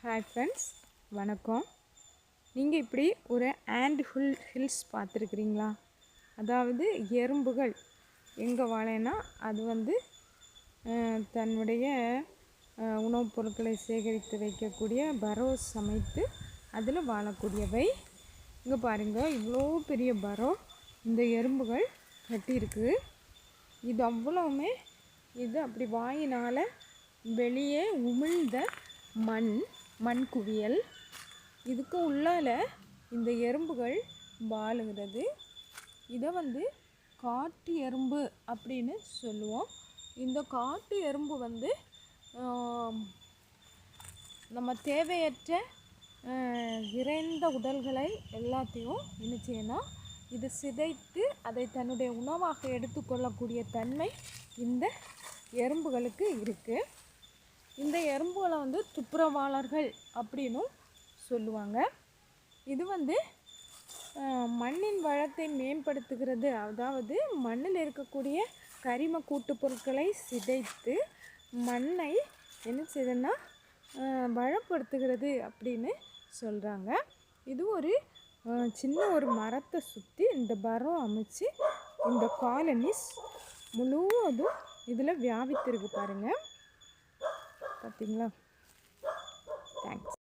Hi friends, வணக்கம். நீங்கள் இப்படி ஒரு ஹில்ஸ் பார்த்துருக்குறீங்களா? அதாவது எறும்புகள் எங்கே வாழைன்னா அது தன்னுடைய உணவுப் பொருட்களை சேகரித்து வைக்கக்கூடிய பரோஸ் அமைத்து அதில் வாழக்கூடியவை. இங்கே பாருங்கள், இவ்வளோ பெரிய பரோ இந்த எறும்புகள் கட்டியிருக்கு. இது அவ்வளவுமே இது அப்படி வாயினால் வெளியே உமிழ்ந்த மண் குவியல். இதுக்கு உள்ளால் இந்த எறும்புகள் வாழுகிறது. இதை காட்டு எறும்பு அப்படின்னு சொல்லுவோம். இந்த காட்டு எறும்பு நம்ம தேவையற்ற இறைந்த உடல்களை எல்லாத்தையும் என்ன செய்யணும், இது சிதைத்து அதை தன்னுடைய உணவாக எடுத்துக்கொள்ளக்கூடிய தன்மை இந்த எறும்புகளுக்கு இருக்குது. இந்த எறும்புகளை துப்புரவாளர்கள் அப்படின்னும் சொல்லுவாங்க. இது மண்ணின் வளத்தை மேம்படுத்துகிறது. அதாவது மண்ணில் இருக்கக்கூடிய கரிம கூட்டு பொருட்களை சிதைத்து மண்ணை என்ன செய்யுதுன்னா வளப்படுத்துகிறது அப்படின்னு சொல்கிறாங்க. இது ஒரு சின்ன ஒரு மரத்தை சுற்றி இந்த பரோ அமைச்சு இந்த காலனிஸ் முழுவதும் இதில் வியாபித்திருக்கு. பாருங்கள், பார்த்தீங்களா? தேங்க்ஸ்.